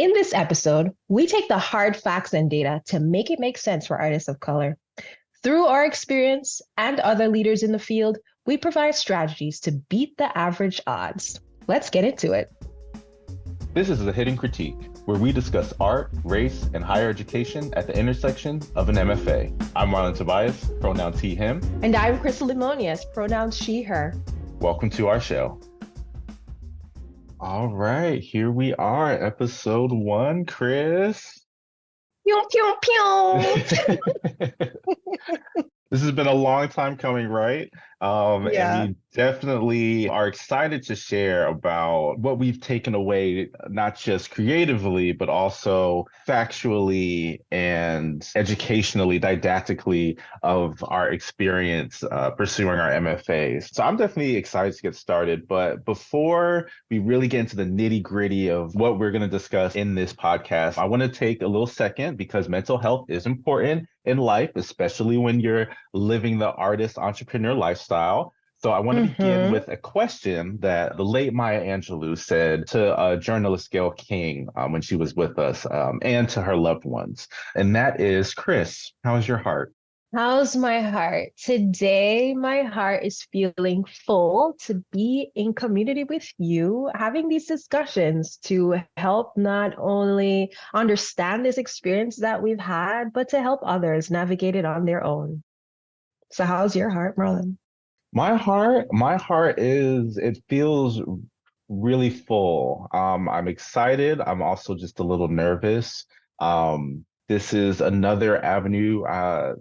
In this episode, we take the hard facts and data to make it make sense for artists of color. Through our experience and other leaders in the field, we provide strategies to beat the average odds. Let's get into it. This is The Hidden Critique, where we discuss art, race, and higher education at the intersection of an MFA. I'm Marlon Tobias, pronouns he, him. And I'm Krystle Lemonias, pronouns she, her. Welcome to our show. All right, here we are, episode 1, Chris. Pew, pew, pew. This has been a long time coming, right? Yeah. And we definitely are excited to share about what we've taken away, not just creatively, but also factually and educationally, didactically of our experience pursuing our MFAs. So I'm definitely excited to get started. But before we really get into the nitty gritty of what we're going to discuss in this podcast, I want to take a little second because mental health is important in life, especially when you're living the artist entrepreneur lifestyle. So I want to begin with a question that the late Maya Angelou said to journalist Gayle King when she was with us and to her loved ones. And that is, Chris, how is your heart? How's my heart? Today, my heart is feeling full to be in community with you, having these discussions to help not only understand this experience that we've had, but to help others navigate it on their own. So how's your heart, Marlon? My heart it feels really full. I'm excited. I'm also just a little nervous. This is another avenue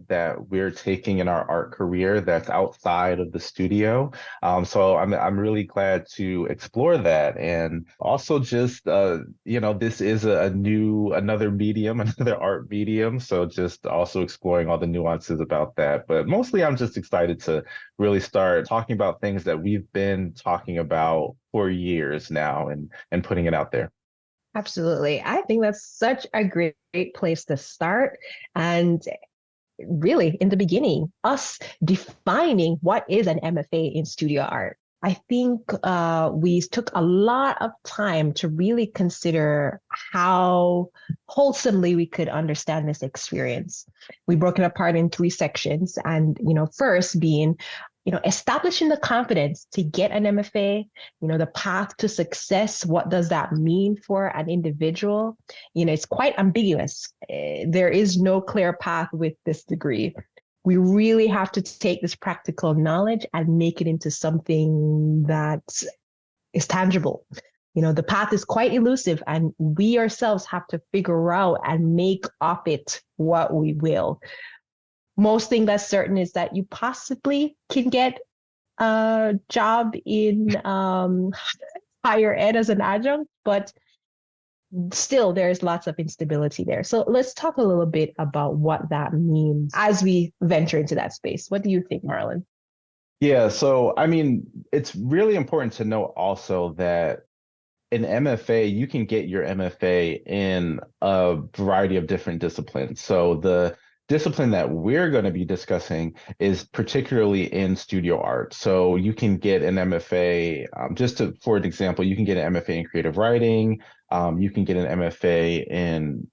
that we're taking in our art career that's outside of the studio. So I'm really glad to explore that. And also just, this is another medium, another art medium. So just also exploring all the nuances about that. But mostly I'm just excited to really start talking about things that we've been talking about for years now and putting it out there. Absolutely. I think that's such a great place to start. And really, in the beginning, us defining what is an MFA in studio art. I think we took a lot of time to really consider how wholesomely we could understand this experience. We broke it apart in 3 sections. And, first being, establishing the confidence to get an MFA, the path to success. What does that mean for an individual? It's quite ambiguous. There is no clear path with this degree. We really have to take this practical knowledge and make it into something that is tangible. The path is quite elusive, and we ourselves have to figure out and make of it what we will. Most thing that's certain is that you possibly can get a job in higher ed as an adjunct, but still there's lots of instability there. So let's talk a little bit about what that means as we venture into that space. What do you think, Marlon? Yeah, so it's really important to know also that an MFA, you can get your MFA in a variety of different disciplines. So the discipline that we're going to be discussing is particularly in studio art. So you can get an MFA, for an example, you can get an MFA in creative writing. You can get an MFA in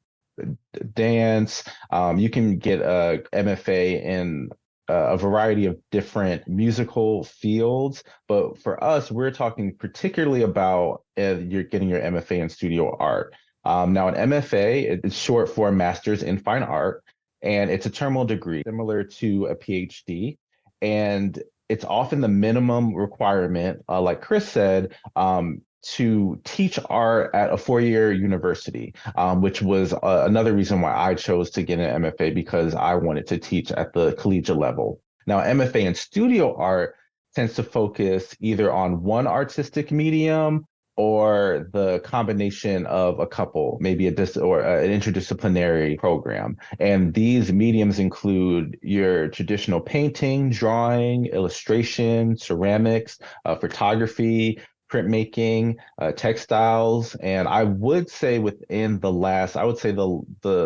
dance. You can get a MFA in a variety of different musical fields. But for us, we're talking particularly about you're getting your MFA in studio art. Now, an MFA is short for Master's in Fine Art. And it's a terminal degree similar to a PhD. And it's often the minimum requirement, like Chris said, to teach art at a 4-year university, which was another reason why I chose to get an MFA, because I wanted to teach at the collegiate level. Now, MFA in studio art tends to focus either on one artistic medium or the combination of a couple, maybe an interdisciplinary program. And these mediums include your traditional painting, drawing, illustration, ceramics, photography, printmaking, textiles. And I would say the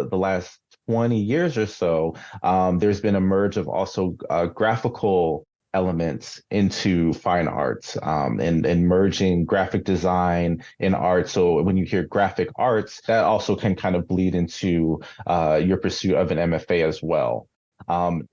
last 20 years or so, there's been a merge of also graphical elements into fine arts, and merging graphic design and art. So when you hear graphic arts, that also can kind of bleed into your pursuit of an MFA as well.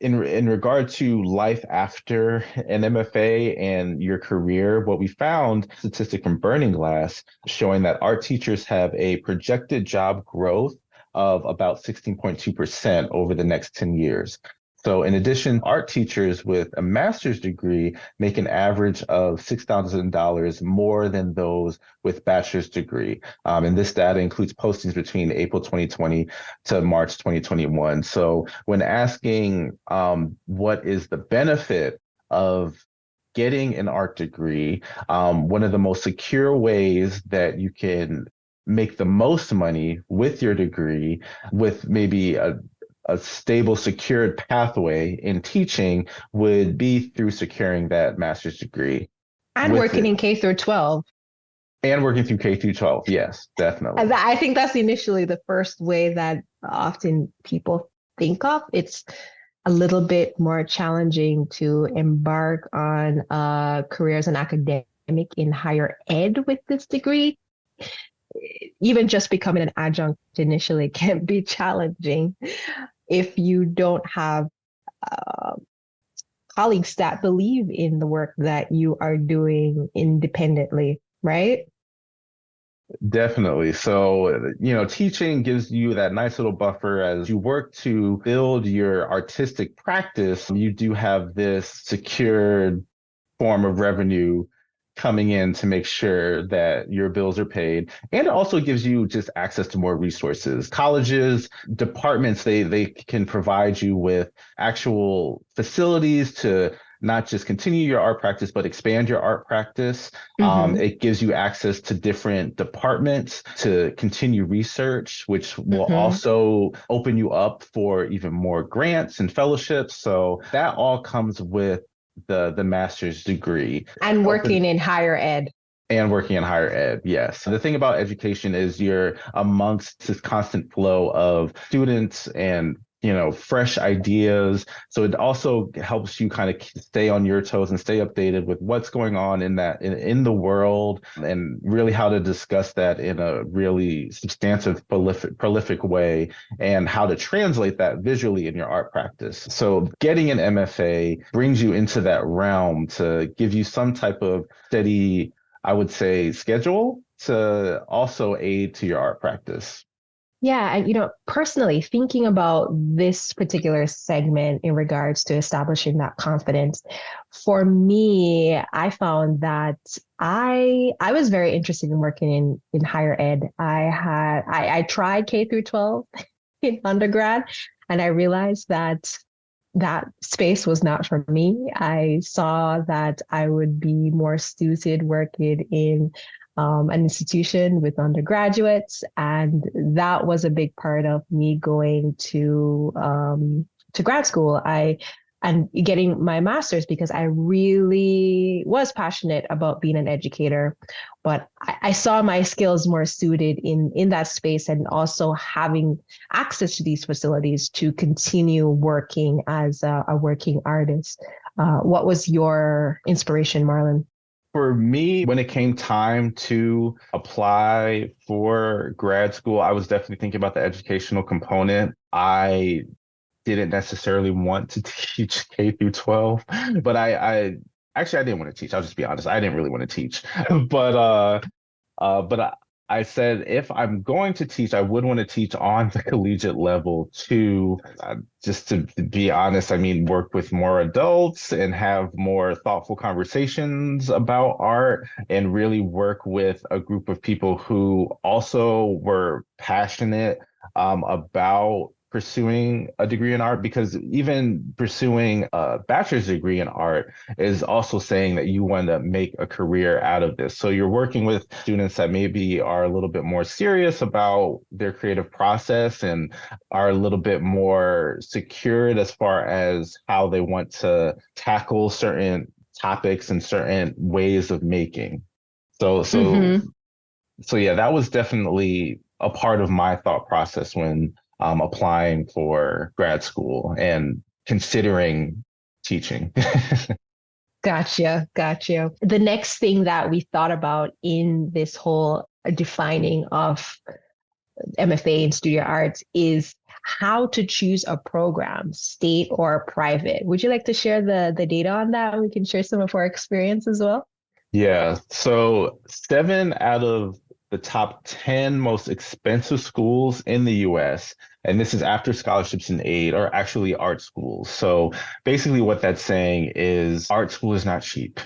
In regard to life after an MFA and your career, what we found, statistic from Burning Glass, showing that art teachers have a projected job growth of about 16.2% over the next 10 years. So in addition, art teachers with a master's degree make an average of $6,000 more than those with bachelor's degree. And this data includes postings between April 2020 to March 2021. So when asking what is the benefit of getting an art degree, one of the most secure ways that you can make the most money with your degree, with maybe a stable, secured pathway in teaching, would be through securing that master's degree. And with working it. in K through 12. And working through K through 12. Yes, definitely. And I think that's initially the first way that often people think of. It's a little bit more challenging to embark on a career as an academic in higher ed with this degree. Even just becoming an adjunct initially can be challenging if you don't have colleagues that believe in the work that you are doing independently, right? Definitely. So, teaching gives you that nice little buffer as you work to build your artistic practice. You do have this secured form of revenue coming in to make sure that your bills are paid. And it also gives you just access to more resources. Colleges, departments, they can provide you with actual facilities to not just continue your art practice, but expand your art practice. It gives you access to different departments to continue research, which will also open you up for even more grants and fellowships. So that all comes with the master's degree. And working in higher ed. And working in higher ed, yes. The thing about education is you're amongst this constant flow of students and fresh ideas. So it also helps you kind of stay on your toes and stay updated with what's going on in the world, and really how to discuss that in a really substantive, prolific way, and how to translate that visually in your art practice. So getting an MFA brings you into that realm to give you some type of steady, I would say, schedule to also aid to your art practice. Yeah. And, personally thinking about this particular segment in regards to establishing that confidence, for me, I found that I was very interested in working in higher ed. I tried K through 12 in undergrad, and I realized that space was not for me. I saw that I would be more suited working in an institution with undergraduates, and that was a big part of me going to grad school. And getting my master's, because I really was passionate about being an educator, but I saw my skills more suited in that space, and also having access to these facilities to continue working as a working artist. What was your inspiration, Marlon? For me, when it came time to apply for grad school, I was definitely thinking about the educational component. I didn't necessarily want to teach K through 12, but I actually I didn't want to teach. I'll just be honest. I didn't really want to teach, but I said if I'm going to teach, I would want to teach on the collegiate level too. Just to be honest, I mean, work with more adults and have more thoughtful conversations about art, and really work with a group of people who also were passionate about pursuing a degree in art, because even pursuing a bachelor's degree in art is also saying that you want to make a career out of this. So you're working with students that maybe are a little bit more serious about their creative process and are a little bit more secured as far as how they want to tackle certain topics and certain ways of making. So yeah, that was definitely a part of my thought process when applying for grad school and considering teaching. Gotcha. The next thing that we thought about in this whole defining of MFA in studio arts is how to choose a program, state or private. Would you like to share the data on that? We can share some of our experience as well. Yeah. So 7 out of the top 10 most expensive schools in the US, and this is after scholarships and aid, are actually art schools. So basically, what that's saying is art school is not cheap.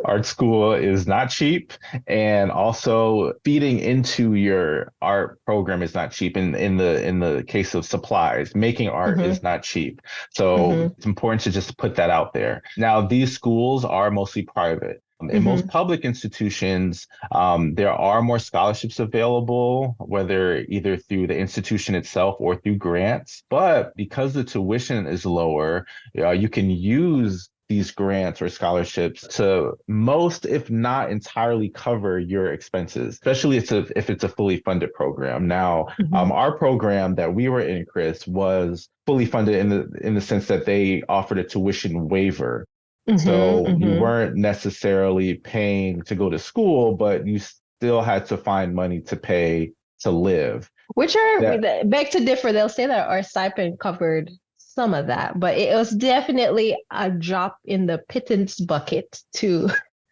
Art school is not cheap, and also feeding into your art program is not cheap. In the case of supplies, making art Mm-hmm, is not cheap. So mm-hmm, it's important to just put that out there. Now, these schools are mostly private. In most mm-hmm. public institutions, there are more scholarships available, whether either through the institution itself or through grants. But because the tuition is lower, you can use these grants or scholarships to most, if not entirely, cover your expenses, especially if it's a fully funded program. Now, Mm-hmm. our program that we were in, Chris, was fully funded in the sense that they offered a tuition waiver. Mm-hmm. So you Mm-hmm. weren't necessarily paying to go to school, but you still had to find money to pay to live. Which are That beg to differ. They'll say that our stipend covered some of that, but it was definitely a drop in the pittance bucket too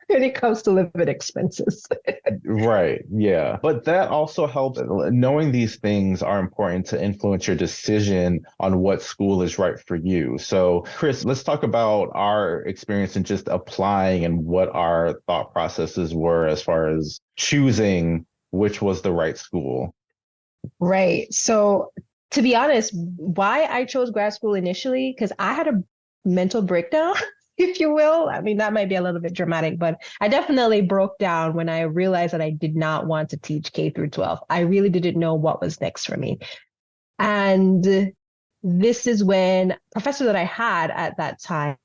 when it comes to living expenses. Right, yeah. But that also helps. Knowing these things are important to influence your decision on what school is right for you. So, Chris, let's talk about our experience in just applying and what our thought processes were as far as choosing which was the right school. Right. So, to be honest, why I chose grad school initially, because I had a mental breakdown, if you will. I mean, that might be a little bit dramatic, but I definitely broke down when I realized that I did not want to teach K through 12. I really didn't know what was next for me. And this is when professor that I had at that time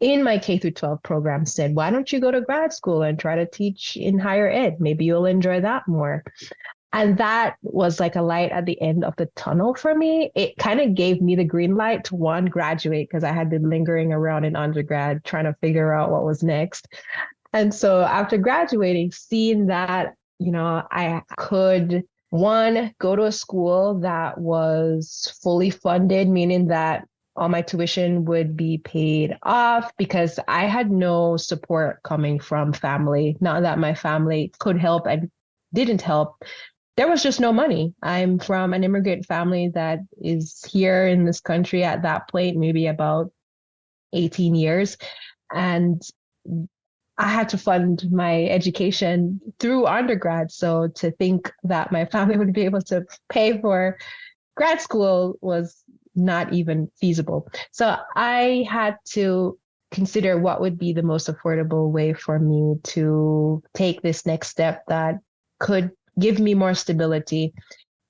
in my K through 12 program said, why don't you go to grad school and try to teach in higher ed? Maybe you'll enjoy that more. And that was like a light at the end of the tunnel for me. It kind of gave me the green light to one, graduate, because I had been lingering around in undergrad trying to figure out what was next. And so after graduating, seeing that, I could, one, go to a school that was fully funded, meaning that all my tuition would be paid off because I had no support coming from family. Not that my family could help and didn't help. There was just no money. I'm from an immigrant family that is here in this country at that point, maybe about 18 years. And I had to fund my education through undergrad. So to think that my family would be able to pay for grad school was not even feasible. So I had to consider what would be the most affordable way for me to take this next step that could give me more stability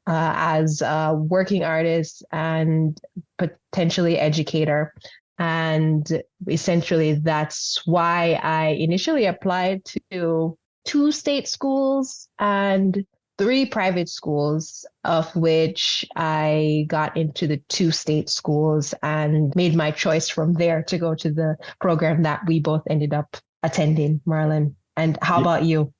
as a working artist and potentially educator. And essentially, that's why I initially applied to 2 state schools and 3 private schools, of which I got into the 2 state schools and made my choice from there to go to the program that we both ended up attending, Marlon. And how about you?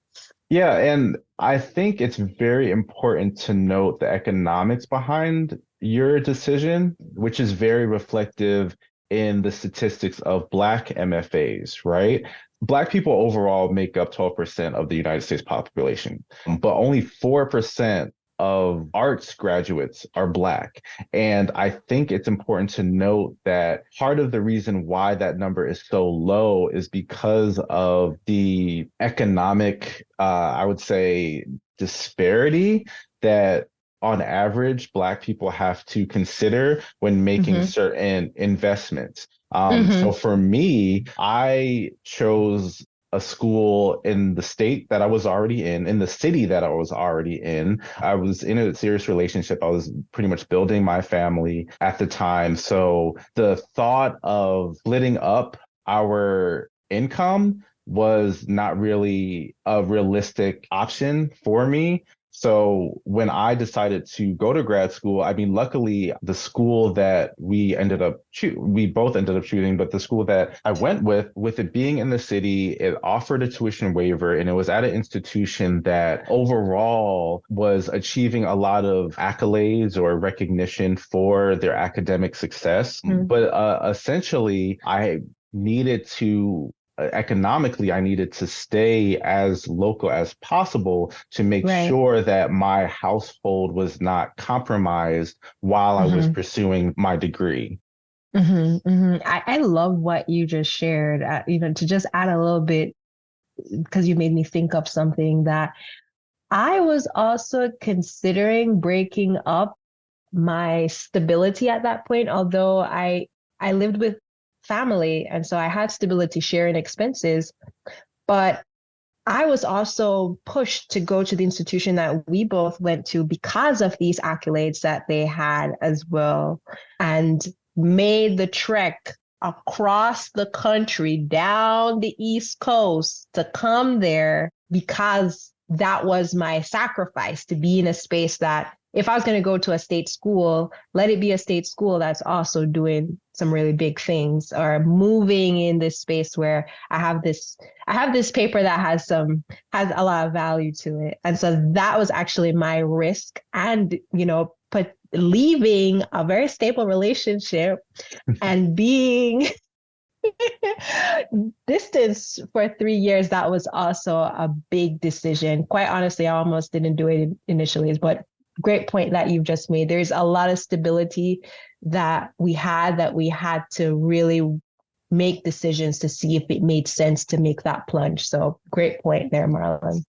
Yeah, and I think it's very important to note the economics behind your decision, which is very reflective in the statistics of Black MFAs, right? Black people overall make up 12% of the United States population, but only 4% of arts graduates are Black. And I think it's important to note that part of the reason why that number is so low is because of the economic, I would say, disparity that on average, Black people have to consider when making Mm-hmm. certain investments. So Mm-hmm. for me, I chose a school in the state that I was already in the city that I was already in. I was in a serious relationship. I was pretty much building my family at the time. So the thought of splitting up our income was not really a realistic option for me. So when I decided to go to grad school, I mean, luckily the school that we both ended up choosing, but the school that I went with it being in the city, it offered a tuition waiver, and it was at an institution that overall was achieving a lot of accolades or recognition for their academic success. But essentially, needed to economically, I needed to stay as local as possible to make Right. sure that my household was not compromised while I was pursuing my degree. I love what you just shared. Even to just add a little bit, because you made me think of something that I was also considering breaking up my stability at that point, although I lived with family and so I had stability sharing expenses, but I was also pushed to go to the institution that we both went to because of these accolades that they had as well, and made the trek across the country down the East Coast to come there because that was my sacrifice, to be in a space that if I was going to go to a state school, let it be a state school that's also doing some really big things, or moving in this space where I have this paper that has a lot of value to it. And so that was actually my risk. And, leaving a very stable relationship and being distance for 3 years, that was also a big decision. Quite honestly, I almost didn't do it initially, but great point that you've just made. There's a lot of stability that we had to really make decisions to see if it made sense to make that plunge. So great point there, Marlon.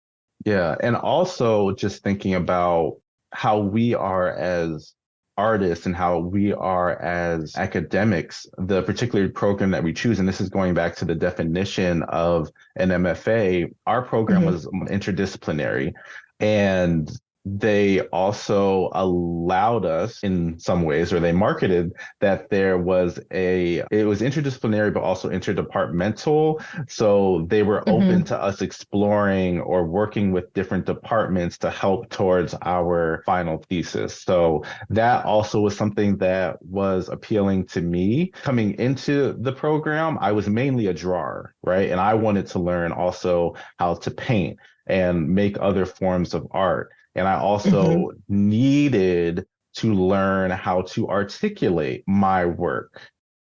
Yeah. And also just thinking about how we are as artists and how we are as academics, the particular program that we choose, and this is going back to the definition of an MFA, our program was interdisciplinary. And they also allowed us in some ways, or they marketed that it was interdisciplinary, but also interdepartmental. So they were open to us exploring or working with different departments to help towards our final thesis. So that also was something that was appealing to me. Coming into the program, I was mainly a drawer, right? And I wanted to learn also how to paint and make other forms of art. And I also needed to learn how to articulate my work.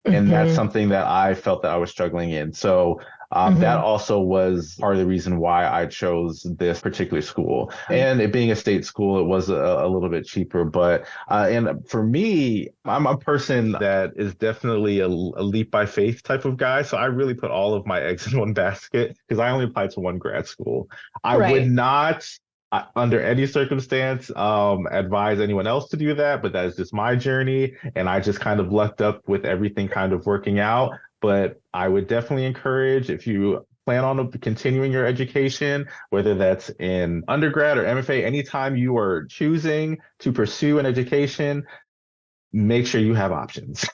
And that's something that I felt that I was struggling in. So that also was part of the reason why I chose this particular school. And it being a state school, it was a little bit cheaper. But and for me, I'm a person that is definitely a leap by faith type of guy. So I really put all of my eggs in one basket because I only applied to one grad school. I would not under any circumstance, advise anyone else to do that, but that is just my journey. And I just kind of lucked up with everything kind of working out. But I would definitely encourage, if you plan on continuing your education, whether that's in undergrad or MFA, anytime you are choosing to pursue an education, make sure you have options.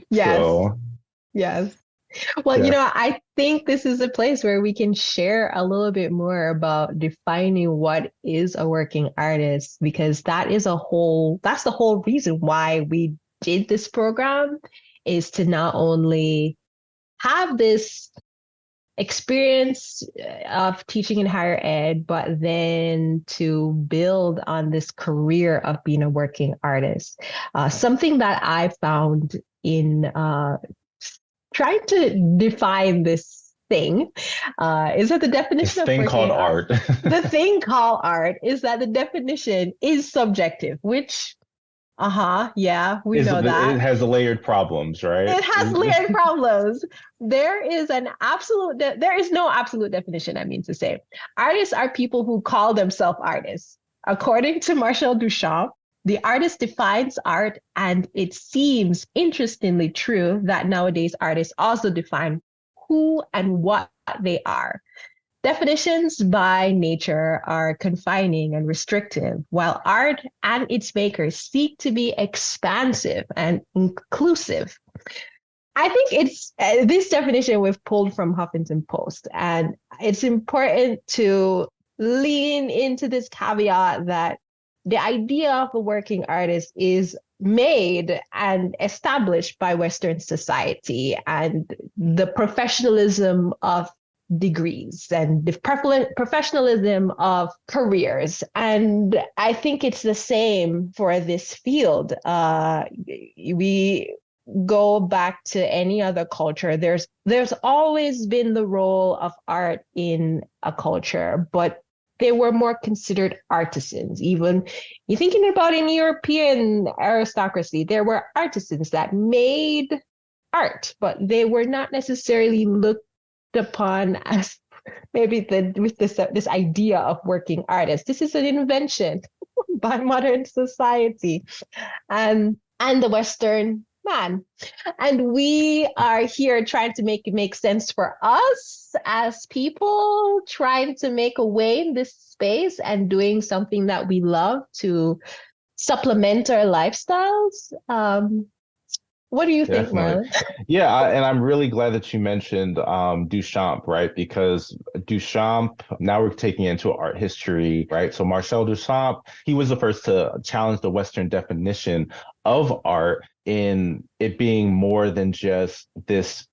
Yes. So, yes. Well, I think this is a place where we can share a little bit more about defining what is a working artist, because that's the whole reason why we did this program, is to not only have this experience of teaching in higher ed, but then to build on this career of being a working artist. Something that I found in trying to define this thing is that the definition of thing called art. The thing called art is that the definition is subjective, which, yeah, we know that. It has layered problems, right? It has layered problems. There is no absolute definition, I mean to say. Artists are people who call themselves artists. According to Marcel Duchamp, the artist defines art, and it seems interestingly true that nowadays artists also define who and what they are. Definitions by nature are confining and restrictive, while art and its makers seek to be expansive and inclusive. I think it's this definition we've pulled from Huffington Post, and it's important to lean into this caveat that the idea of a working artist is made and established by Western society and the professionalism of degrees and the professionalism of careers. And I think it's the same for this field. We go back to any other culture. There's always been the role of art in a culture, but they were more considered artisans. Even you're thinking about in European aristocracy, there were artisans that made art, but they were not necessarily looked upon as maybe with this idea of working artists. This is an invention by modern society and the Western man. And we are here trying to make it make sense for us as people, trying to make a way in this space and doing something that we love to supplement our lifestyles. What do you think, Marlon? Yeah, and I'm really glad that you mentioned Duchamp, right? Because Duchamp, now we're taking it into art history, right? So Marcel Duchamp, he was the first to challenge the Western definition of art in it being more than just this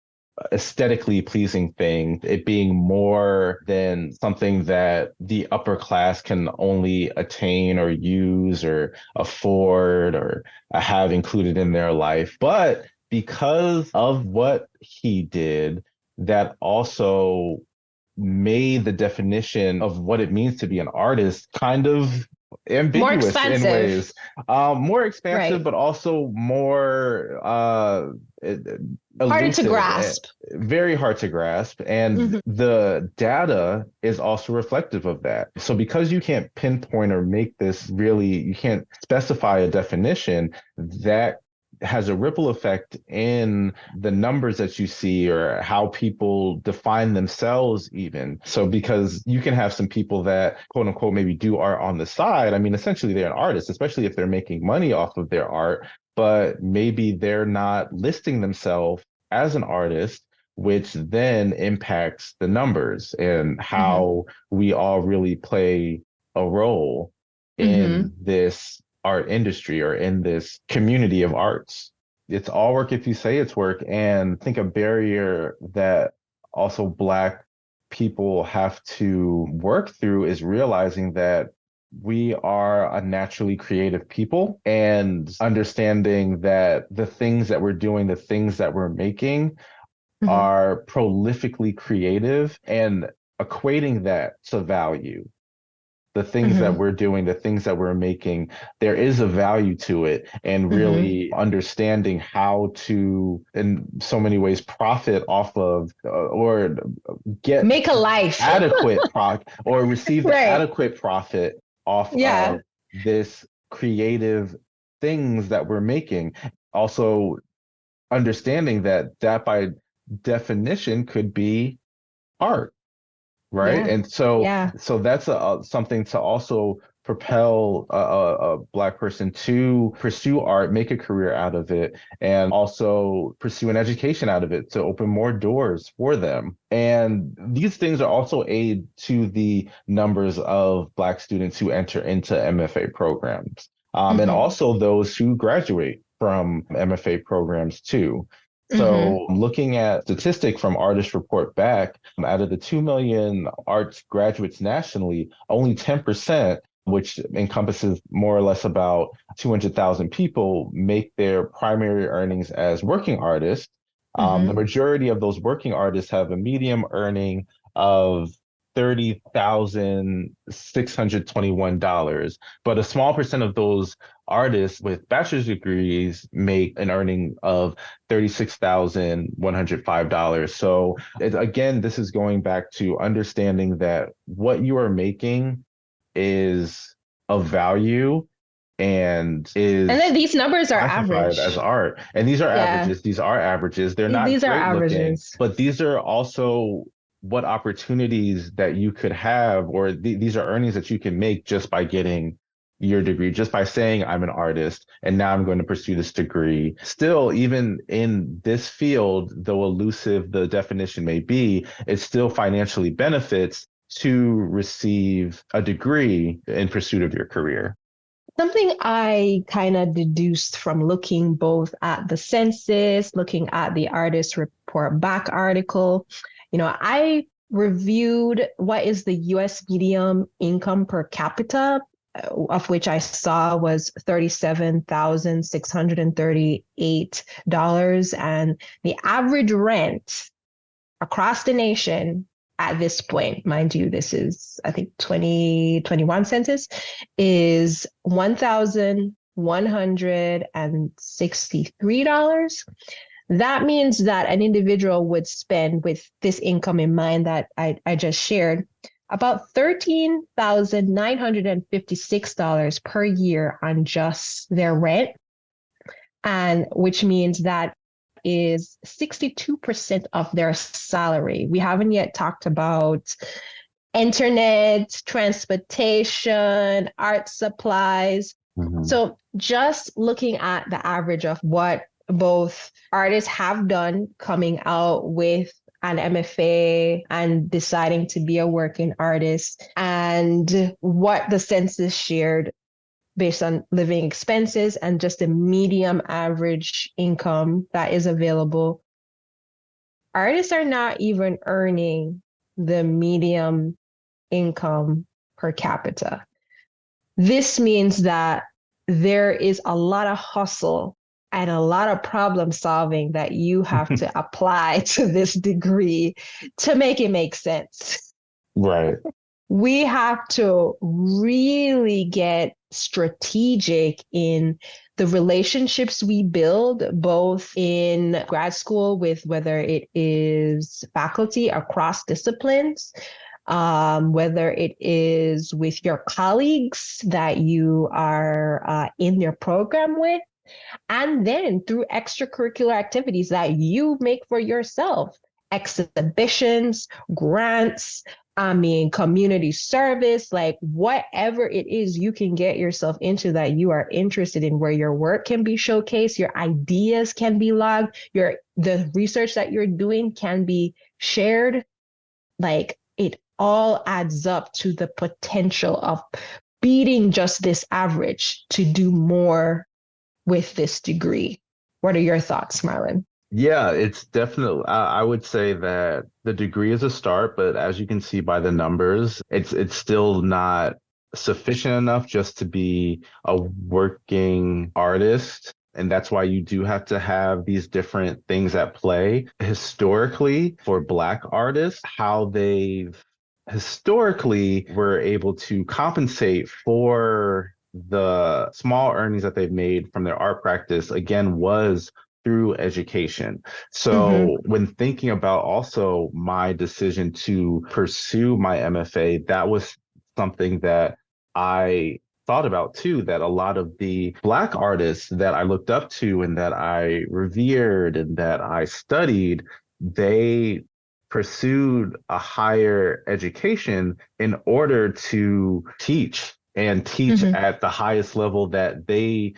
aesthetically pleasing thing, it being more than something that the upper class can only attain or use or afford or have included in their life. But because of what he did, that also made the definition of what it means to be an artist kind of ambiguous in ways, more expansive, right, but also more harder to grasp. Very hard to grasp. And the data is also reflective of that. So because you can't pinpoint or make this really, you can't specify a definition, that has a ripple effect in the numbers that you see or how people define themselves even. So because you can have some people that quote unquote maybe do art on the side. I mean, essentially they're an artist, especially if they're making money off of their art, but maybe they're not listing themselves as an artist, which then impacts the numbers and how we all really play a role in this art industry or in this community of arts. It's all work if you say it's work. And I think a barrier that also Black people have to work through is realizing that we are a naturally creative people and understanding that the things that we're doing, the things that we're making are prolifically creative and equating that to value. The things that we're doing, the things that we're making, there is a value to it, and really understanding how to, in so many ways, profit off of or make a life adequate or receive right, adequate profit off of this creative things that we're making. Also understanding that by definition could be art. Right. And so that's something to also propel a Black person to pursue art, make a career out of it, and also pursue an education out of it to open more doors for them. And these things are also aid to the numbers of Black students who enter into MFA programs, and also those who graduate from MFA programs too. So looking at statistic from Artist Report Back, out of the 2 million arts graduates nationally, only 10%, which encompasses more or less about 200,000 people, make their primary earnings as working artists. The majority of those working artists have a median earning of $30,621, but a small percent of those artists with bachelor's degrees make an earning of $36,105. So again, this is going back to understanding that what you are making is of value and then these numbers are average as art, and these are averages. These are averages. They're not these great are averages, looking, but these are also what opportunities that you could have, or these are earnings that you can make just by getting your degree, just by saying I'm an artist and now I'm going to pursue this degree. Still, even in this field, though elusive the definition may be, it still financially benefits to receive a degree in pursuit of your career? Something I kind of deduced from looking both at the census, looking at the artist report back article. I reviewed what is the US median income per capita, of which I saw was $37,638. And the average rent across the nation at this point, mind you, this is, I think, 2021 census, is $1,163. That means that an individual would spend, with this income in mind that I just shared, about $13,956 per year on just their rent, and which means that is 62% of their salary. We haven't yet talked about internet, transportation, art supplies. Mm-hmm. So just looking at the average of what both artists have done coming out with an MFA and deciding to be a working artist, and what the census shared based on living expenses and just the medium average income that is available, artists are not even earning the medium income per capita. This means that there is a lot of hustle and a lot of problem solving that you have to apply to this degree to make it make sense. Right. We have to really get strategic in the relationships we build, both in grad school with whether it is faculty across disciplines, whether it is with your colleagues that you are in your program with, and then through extracurricular activities that you make for yourself, exhibitions, grants, community service, like whatever it is you can get yourself into that you are interested in, where your work can be showcased, your ideas can be logged, the research that you're doing can be shared. Like, it all adds up to the potential of beating just this average to do more with this degree. What are your thoughts, Marlon? Yeah, it's definitely, I would say that the degree is a start, but as you can see by the numbers, it's still not sufficient enough just to be a working artist. And that's why you do have to have these different things at play. Historically, for Black artists, how they've historically were able to compensate for the small earnings that they've made from their art practice, again, was through education. So when thinking about also my decision to pursue my MFA, that was something that I thought about too, that a lot of the Black artists that I looked up to and that I revered and that I studied, they pursued a higher education in order to teach and teach at the highest level that they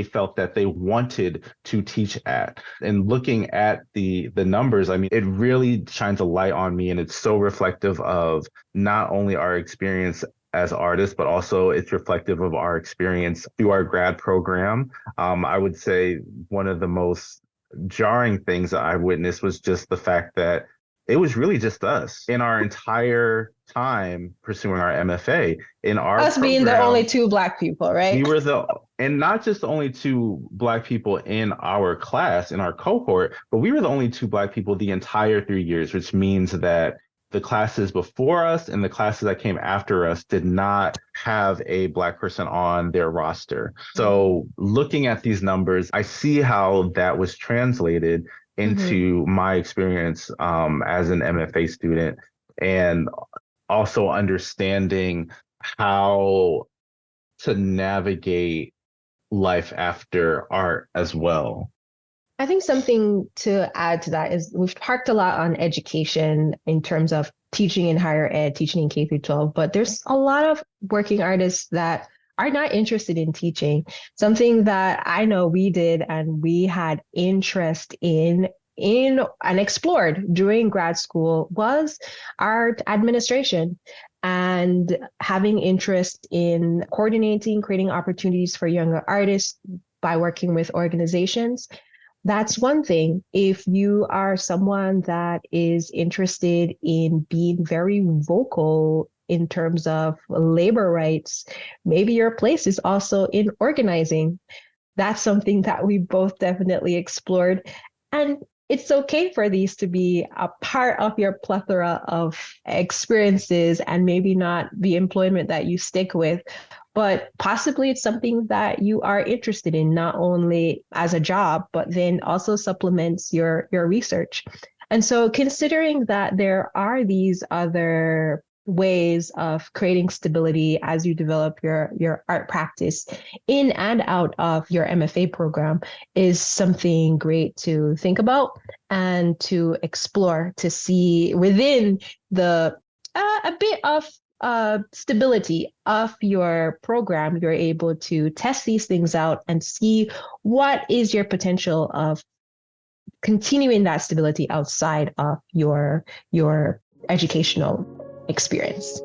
felt that they wanted to teach at. And looking at the numbers, I mean, it really shines a light on me, and it's so reflective of not only our experience as artists, but also it's reflective of our experience through our grad program. I would say one of the most jarring things that I witnessed was just the fact that it was really just us in our entire time pursuing our MFA. In our us program, being the only two Black people, right? We were and not just the only two Black people in our class, in our cohort, but we were the only two Black people the entire 3 years, which means that the classes before us and the classes that came after us did not have a Black person on their roster. So looking at these numbers, I see how that was translated into my experience as an MFA student, and also understanding how to navigate life after art as well. I think something to add to that is we've talked a lot on education in terms of teaching in higher ed, teaching in K through 12, but there's a lot of working artists that are not interested in teaching. Something that I know we did and we had interest in in and explored during grad school was art administration and having interest in coordinating, creating opportunities for younger artists by working with organizations. That's one thing. If you are someone that is interested in being very vocal in terms of labor rights, maybe your place is also in organizing. That's something that we both definitely explored. And it's okay for these to be a part of your plethora of experiences and maybe not the employment that you stick with, but possibly it's something that you are interested in, not only as a job, but then also supplements your research. And so considering that there are these other ways of creating stability as you develop your art practice in and out of your MFA program is something great to think about and to explore, to see within the a bit of stability of your program. You're able to test these things out and see what is your potential of continuing that stability outside of your educational experience.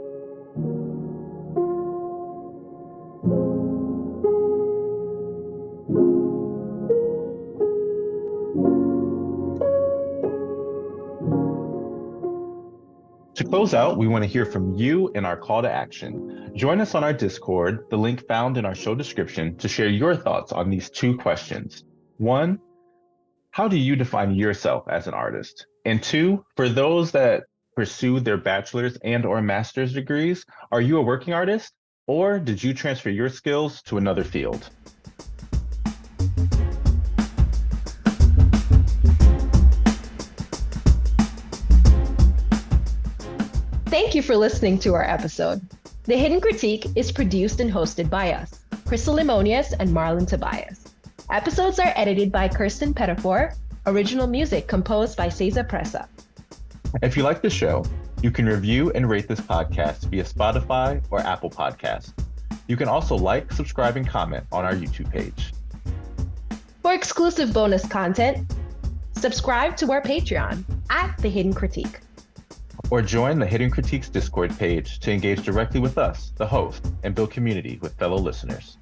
To close out, we want to hear from you in our call to action. Join us on our Discord, the link found in our show description, to share your thoughts on these two questions. 1, how do you define yourself as an artist? And 2, for those that pursue their bachelor's and/or master's degrees, are you a working artist, or did you transfer your skills to another field? Thank you for listening to our episode. The Hidden Critique is produced and hosted by us, Krystle Lemonias and Marlon Tobias. Episodes are edited by Kirsten Pettifor. Original music composed by Cesar Presa. If you like the show, you can review and rate this podcast via Spotify or Apple Podcasts. You can also like, subscribe, and comment on our YouTube page. For exclusive bonus content, subscribe to our Patreon at The Hidden Critique. Or join the Hidden Critiques Discord page to engage directly with us, the host, and build community with fellow listeners.